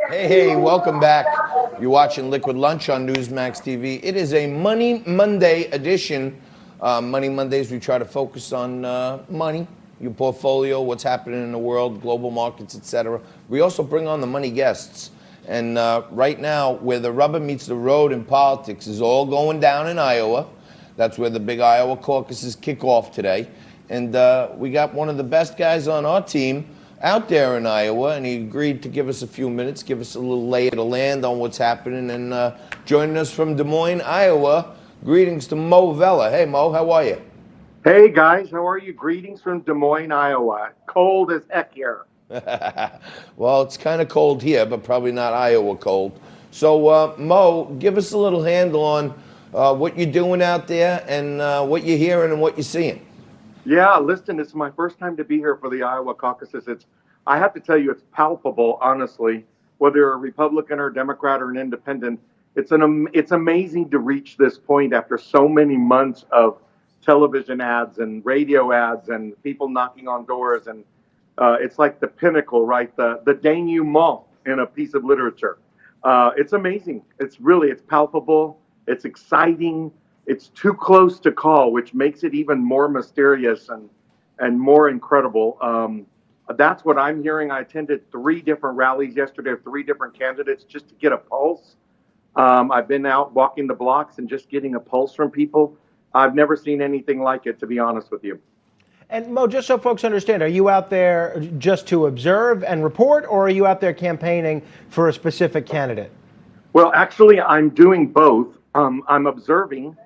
Hey, welcome back. You're watching Liquid Lunch on Newsmax TV. It is a Money Monday edition. Money Mondays, we try to focus on money, your portfolio, what's happening in the world, global markets, etc. We also bring on the money guests. And right now, where the rubber meets the road in politics is all going down in Iowa. That's where the big Iowa caucuses kick off today. And we got one of the best guys on our team out there in Iowa, and he agreed to give us a few minutes, give us a little lay of the land on what's happening, and joining us from Des Moines, Iowa. Greetings to Moe Vela. Hey, Mo, how are you? Hey, guys, how are you? Greetings from Des Moines, Iowa. Cold as heck here. Well, it's kind of cold here, but probably not Iowa cold. So, Mo, give us a little handle on what you're doing out there and what you're hearing and what you're seeing. Yeah, listen, it's my first time to be here for the Iowa caucuses. I have to tell you, it's palpable, honestly, whether you're a Republican or Democrat or an independent. It's amazing to reach this point after so many months of television ads and radio ads and people knocking on doors. And it's like the pinnacle, right? The denouement in a piece of literature. It's amazing. It's palpable. It's exciting. It's too close to call, which makes it even more mysterious and more incredible. That's what I'm hearing. I attended 3 different rallies yesterday of 3 different candidates just to get a pulse. I've been out walking the blocks and just getting a pulse from people. I've never seen anything like it, to be honest with you. And Mo, just so folks understand, are you out there just to observe and report, or are you out there campaigning for a specific candidate? Well, actually, I'm doing both. I'm observing.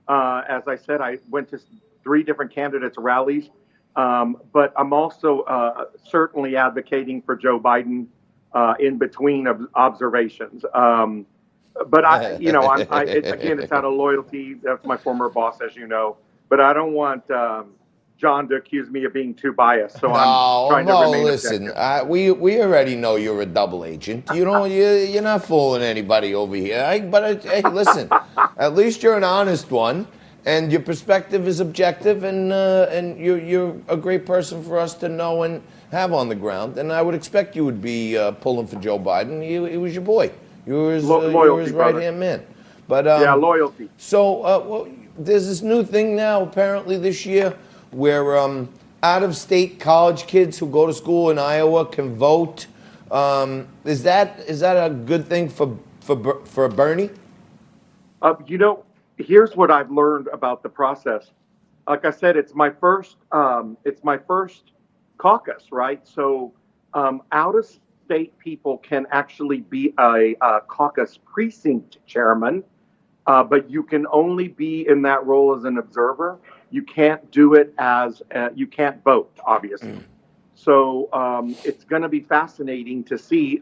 As I said, I went to 3 different candidates' rallies, but I'm also certainly advocating for Joe Biden in between observations. But again, it's out of loyalty. That's my former boss, as you know. But I don't want John to accuse me of being too biased. So I'm trying to remain listen. We already know you're a double agent. You're not fooling anybody over here. Hey, listen. At least you're an honest one, and your perspective is objective, and you're a great person for us to know and have on the ground. And I would expect you would be pulling for Joe Biden. He was your boy. You were his right-hand man. But yeah, loyalty. So there's this new thing now, apparently this year, where out-of-state college kids who go to school in Iowa can vote. Is that a good thing for Bernie? Here's what I've learned about the process. Like I said, it's my first caucus, right? So out-of-state people can actually be a caucus precinct chairman, but you can only be in that role as an observer. You can't do it you can't vote, obviously. So it's going to be fascinating to see.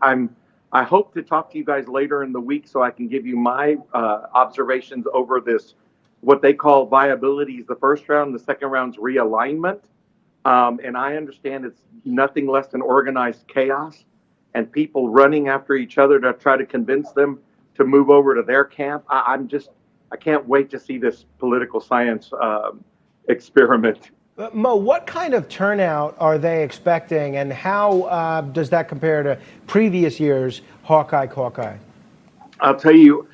I hope to talk to you guys later in the week so I can give you my observations over this, what they call viability is the first round, the second round's realignment. And I understand it's nothing less than organized chaos and people running after each other to try to convince them to move over to their camp. I can't wait to see this political science experiment. Mo, what kind of turnout are they expecting, and how does that compare to previous years' Hawkeye caucus? I'll tell you,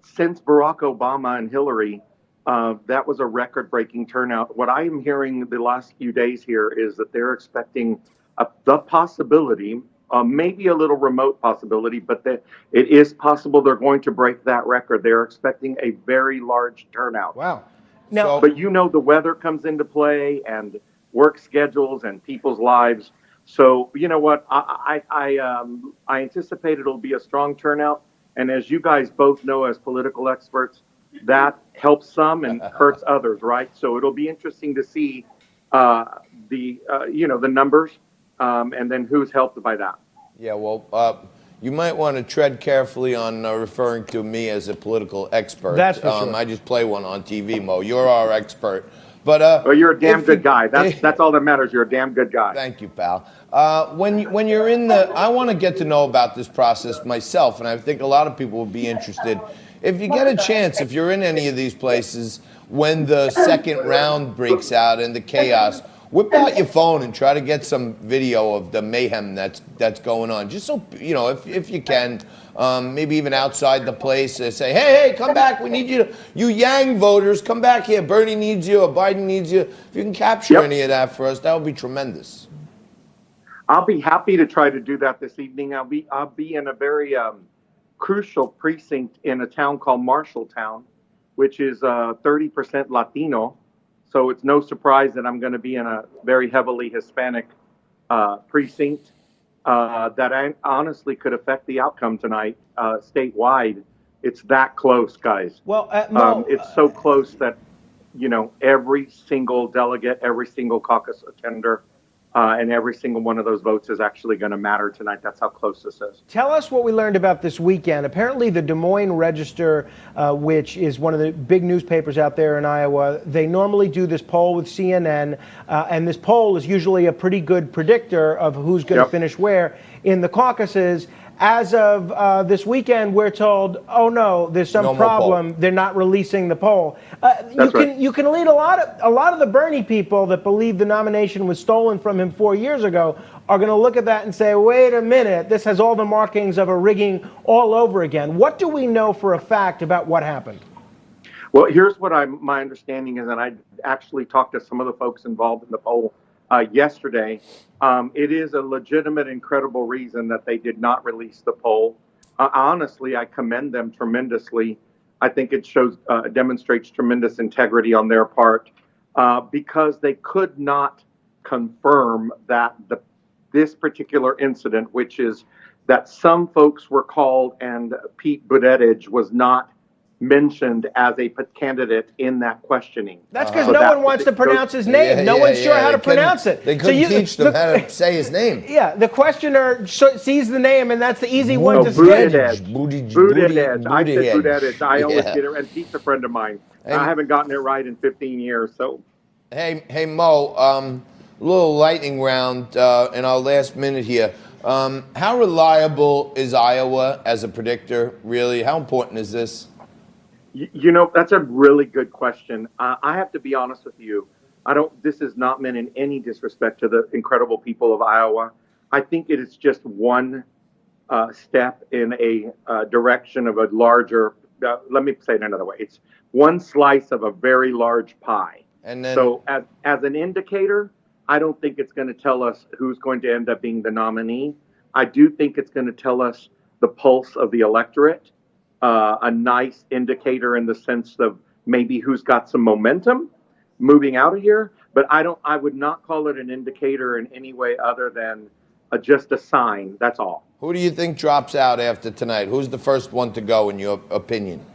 since Barack Obama and Hillary, that was a record-breaking turnout. What I am hearing the last few days here is that they're expecting the possibility, maybe a little remote possibility, but that it is possible they're going to break that record. They're expecting a very large turnout. Wow. Now, but the weather comes into play and work schedules and people's lives. So you know what? I anticipate it'll be a strong turnout. And as you guys both know as political experts, that helps some and hurts others, right? So it'll be interesting to see the numbers and then who's helped by that. Yeah, well, you might want to tread carefully on referring to me as a political expert. That's for sure. I just play one on TV, Mo. You're our expert. But well, you're a damn good guy. That's all that matters. You're a damn good guy. Thank you, pal. When you're in I want to get to know about this process myself, and I think a lot of people would be interested. If you get a chance, if you're in any of these places, when the second round breaks out and the chaos, Whip out your phone and try to get some video of the mayhem that's going on. Just so, if you can, maybe even outside the place, say, hey, come back. We need you you Yang voters, come back here. Bernie needs you or Biden needs you. If you can capture any of that for us, that would be tremendous. I'll be happy to try to do that this evening. I'll be in a very crucial precinct in a town called Marshalltown, which is 30% Latino. So it's no surprise that I'm going to be in a very heavily Hispanic precinct that I honestly could affect the outcome tonight statewide. It's that close, guys. Well, Mo, it's so close that, every single delegate, every single caucus attender, and every single one of those votes is actually going to matter tonight. That's how close this is. tell us what we learned about this weekend. Apparently, the Des Moines Register, which is one of the big newspapers out there in Iowa, they normally do this poll with CNN, and this poll is usually a pretty good predictor of who's going to finish where in the caucuses. As of this weekend, we're told, oh no, there's some problem. They're not releasing the poll. You can lead a lot of the Bernie people that believe the nomination was stolen from him 4 years ago are going to look at that and say, wait a minute, this has all the markings of a rigging all over again. What do we know for a fact about what happened? Well, here's what my understanding is, and I actually talked to some of the folks involved in the poll yesterday. It is a legitimate, incredible reason that they did not release the poll. Honestly, I commend them tremendously. I think it demonstrates tremendous integrity on their part because they could not confirm that this particular incident, which is that some folks were called and Pete Buttigieg was not mentioned as a candidate in that questioning. That's because no one wants to pronounce his name. No one's sure how to pronounce it. They couldn't teach them how to say his name. Yeah, the questioner sees the name, and that's the easy one to skip. Buttigieg. I said Buttigieg. I always get it, and Pete's a friend of mine. I haven't gotten it right in 15 years. So, hey Mo, a little lightning round in our last minute here. How reliable is Iowa as a predictor? Really, how important is this? That's a really good question. I have to be honest with you. This is not meant in any disrespect to the incredible people of Iowa. I think it is just one step in a direction of a larger, let me say it another way. It's one slice of a very large pie. And then, so as an indicator, I don't think it's going to tell us who's going to end up being the nominee. I do think it's going to tell us the pulse of the electorate. A nice indicator in the sense of maybe who's got some momentum moving out of here, but I would not call it an indicator in any way other than just a sign. That's all. Who do you think drops out after tonight? Who's the first one to go, in your opinion?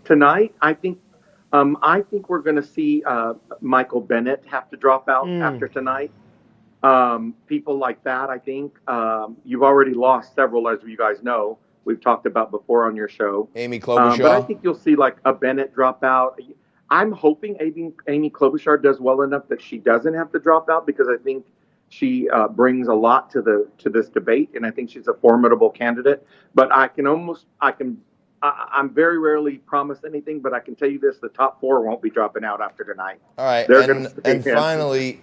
Tonight, I think we're going to see Michael Bennet have to drop out after tonight. People like that, I think. You've already lost several, as you guys know. We've talked about before on your show. Amy Klobuchar. But I think you'll see like a Bennett drop out. I'm hoping Amy Klobuchar does well enough that she doesn't have to drop out, because I think she brings a lot to this debate, and I think she's a formidable candidate. But I'm very rarely promised anything, but I can tell you this: the top four won't be dropping out after tonight. All right. And finally,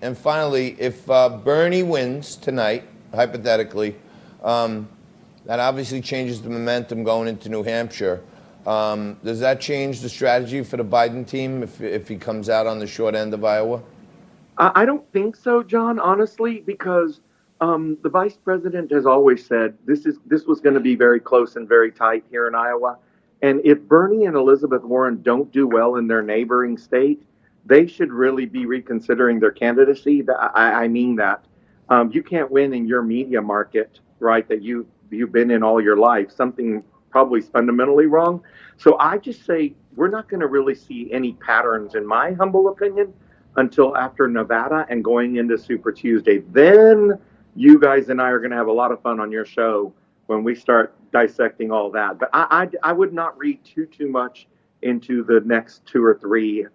if Bernie wins tonight, hypothetically, that obviously changes the momentum going into New Hampshire. Does that change the strategy for the Biden team if he comes out on the short end of Iowa? I don't think so, John, honestly, because the vice president has always said this was going to be very close and very tight here in Iowa. And if Bernie and Elizabeth Warren don't do well in their neighboring state, they should really be reconsidering their candidacy. I mean that. You can't win in your media market, right, that you've been in all your life. Something probably is fundamentally wrong. So I just say we're not going to really see any patterns, in my humble opinion, until after Nevada and going into Super Tuesday. Then you guys and I are going to have a lot of fun on your show when we start dissecting all that. But I would not read too much into the next two or three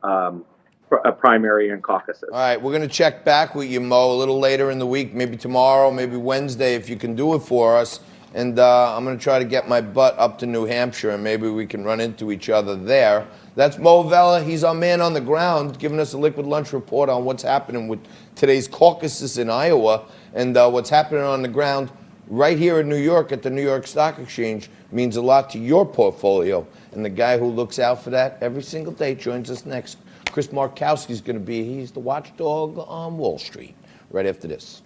primary and caucuses. All right, we're going to check back with you, Mo, a little later in the week, maybe tomorrow, maybe Wednesday, if you can do it for us. And I'm going to try to get my butt up to New Hampshire, and maybe we can run into each other there. That's Moe Vela. He's our man on the ground, giving us a Liquid Lunch report on what's happening with today's caucuses in Iowa, and what's happening on the ground right here in New York at the New York Stock Exchange means a lot to your portfolio. And the guy who looks out for that every single day joins us next. Chris Markowski's going to be, he's the watchdog on Wall Street, right after this.